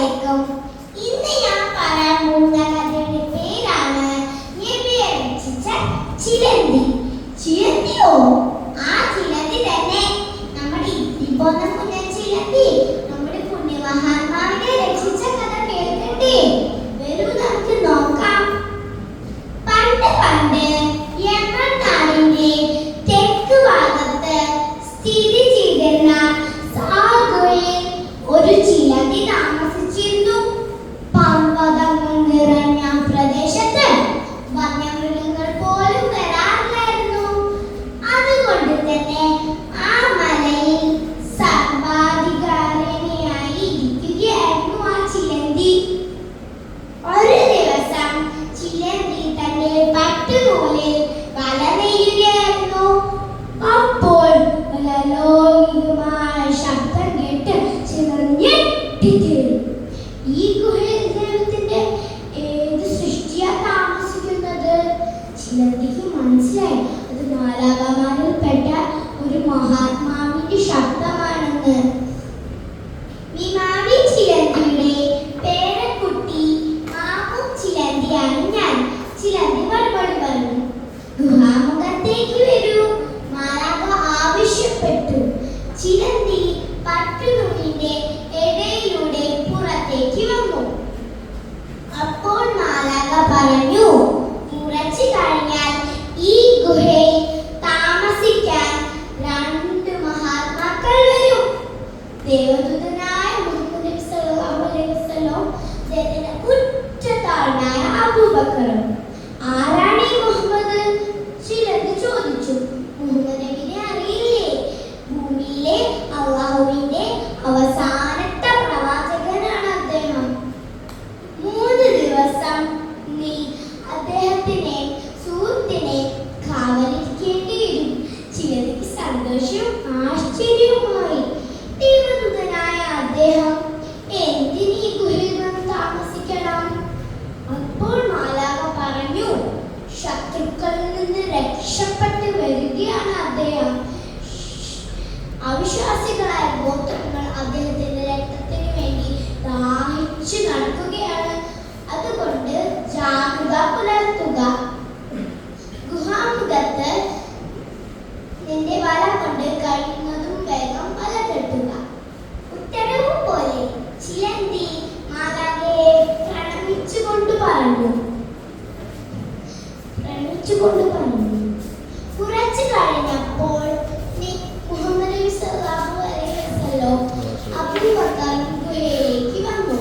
അലൈക്കും. ഇന്ന് ഞാൻ പറയാൻ പോകുന്ന കഥയുടെ പേരാണ് നബിയെ രക്ഷിച്ച ചിലന്തി. ചിലന്തിയോ? ആ ചിലന്തി തന്നെ നമ്മുടെ ഇത്തിപ്പോന്ന ചിലന്തി നമ്മുടെ പുണ്യമഹാത്മാവിനെ രക്ഷിച്ച കഥ കേൾക്കട്ടെ. വരൂ നമുക്ക് നോക്കാം. പണ്ട് പണ്ട് യമൻ നാടിന്റെ തെക്ക് ഭാഗത്ത് സ്ഥിതി ചെയ്തിരുന്ന സാഗുയിൽ ഒരു ചിലന്തി താമസിച്ചിരുന്നു. പർവ്വതങ്ങൾ നിറഞ്ഞ പ്രദേശത്ത് വന്യമൃഗങ്ങൾ പോലും വരാറില്ലായിരുന്നു. അതുകൊണ്ട് തന്നെ ആ മലയിൽ സർവാധികാരിണിയായി ഇരിക്കുകയായിരുന്നു ആ ചിലന്തി. ഒരു ദിവസം ചിലന്തി തന്റെ പട്ടുനൂലിൽ വല നെയ്യുകയായിരുന്നു. അപ്പോൾ അലൗകികമായ ശബ്ദം കേട്ട് ചിലർ ഞെട്ടിത്തീർന്നു. ഈ ഗുഹയിൽ ദൈവത്തിന്റെ ഏത് സൃഷ്ടിയാ താമസിക്കുന്നത്? ചിലന്തിക്ക് മനസ്സിലായി അത് മാലാഖമാരിൽപ്പെട്ട ഒരു മഹാത്മാവിന്റെ ശബ്ദമാണെന്ന്. വിമാവി ചിലന്തിയുടെ പേരക്കുട്ടി മാമും ചിലന്തിയാണ് ഞാൻ. ചിലന്തി മറുപടി പറഞ്ഞു. ഗുഹാമുഖത്തേക്ക് വരൂ, മാലാഖ ആവശ്യപ്പെട്ടു. ചിലന്തി പട്ടുനൂലിന്റെ ഇടയിലൂടെ പുറത്തേക്ക് വന്നു. അപ്പോൾ മാലാഖ പറഞ്ഞു, കുറച്ചു കഴിഞ്ഞാൽ ഈ ഗുഹയിൽ താമസിക്കാൻ രണ്ട് മഹാത്മാക്കൾ വരും. ദേവദൂതനായ മുഹമ്മദ് നബി സല്ലല്ലാഹു അലൈഹി വസല്ലം, അദ്ദേഹത്തിന്റെ ഉറ്റതാളനായ അബൂബക്കറും. ആരാണ് ഈ മുഹമ്മദ്? ചിലന്തി ചോദിച്ചു. മുഹമ്മദ് നബിയെ അറിയില്ലേ? ഭൂമിയിലെ അല്ലാഹുവിന്റെ അവസാനത്തെ പ്രവാചകനാണ് അദ്ദേഹം. 3 ദിവസം നീ അദ്ദേഹത്തിനെ സുഹൃത്തിനെ കാവലിരിക്കേണ്ടി വരും. ചിലന്തിക്ക് സന്തോഷവും ആശ്ചര്യവുമായി. ദൈവദൂതനായ അദ്ദേഹം എന്തിന് ഈ ഗുഹയിൽ വന്ന് താമസിക്കണം? അപ്പോൾ മാലാഖ പറഞ്ഞു, ശത്രുക്കളിൽ നിന്ന് രക്ഷപ്പെട്ട് വരികയാണ് അദ്ദേഹം. അവിശ്വാസികളായ ഗോത്രങ്ങൾ അദ്ദേഹത്തിന്റെ രക്തത്തിന് വേണ്ടി ദാഹിച്ചു നടക്കുകയാണ്. അതുകൊണ്ട് ജാഗ്രത പുലർത്തുക. ഗുഹാമുഖത്ത് നിന്റെ വല കൊണ്ട് കഴിയുന്നതും വേഗം വല കെട്ടുക. ഉത്തരവ് പോലെ ചിലന്തി മാലാഖയെ പ്രണമിച്ചുകൊണ്ട് പറഞ്ഞു. കുറച്ചു കഴിഞ്ഞപ്പോൾ മുഹമ്മദ് നബി സല്ലല്ലാഹു അലൈഹി വസല്ലം അബൂബക്കറും ഗുഹയിലേക്ക് വന്നു.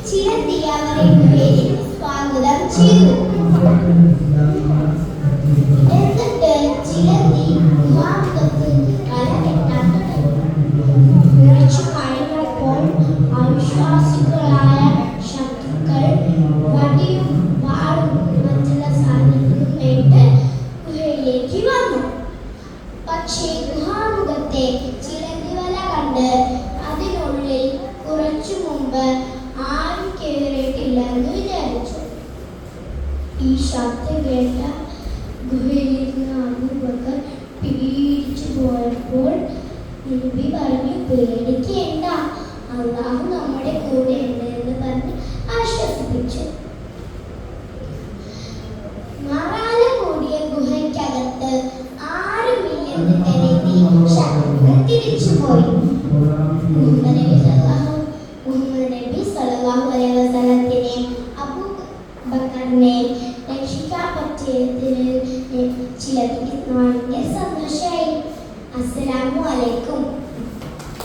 ചിലന്തി അവരെ ഗുഹയിലേക്ക് സ്വാഗതം ചെയ്തു. എന്നിട്ട് ചിലന്തി ഗുഹാമുഖത്ത് വല കെട്ടാൻ തുടങ്ങി. കുറച്ചു കഴിഞ്ഞപ്പോൾ അവിശ്വാസികളായ ശത്രുക്കൾ വടിയും വാളും മറ്റുള്ള സാധനങ്ങളും നേട്ട് ഗുഹയിലേക്ക് വന്നു. പക്ഷേ ഗുഹാമുഖത്തെ ചിലന്തി വല കണ്ട് അതിനുള്ളിൽ കുറച്ചു മുമ്പ് ആരും കയറിയിട്ടില്ലെന്ന് വിചാരിച്ചു. ഈ ശബ്ദം കേട്ട ഗുഹയിലിരുന്ന അബൂബക്കർ പേടിച്ചു പോയപ്പോൾ നബി പറഞ്ഞു, പേടിക്കേണ്ട, അല്ലാഹു നമ്മുടെ കൂടെ ഉണ്ട് എന്ന് പറഞ്ഞ് ആശ്വസിപ്പിച്ചു. മറാല കൂടിയ ഗുഹയ്ക്കകത്ത് ആരുമില്ലെന്ന് കരുതി ശത്രുക്കൾ തിരിച്ചുപോയി. മുഹമ്മദ് നബി സല്ലല്ലാഹു അലൈഹി വസല്ലത്തിനെ അബൂബക്കറിനെ രക്ഷിക്കാൻ പറ്റിയതിന് ചിലന്തിക്ക് വളരെ സന്തോഷമായി. അസ്സലാമു അലൈക്കും.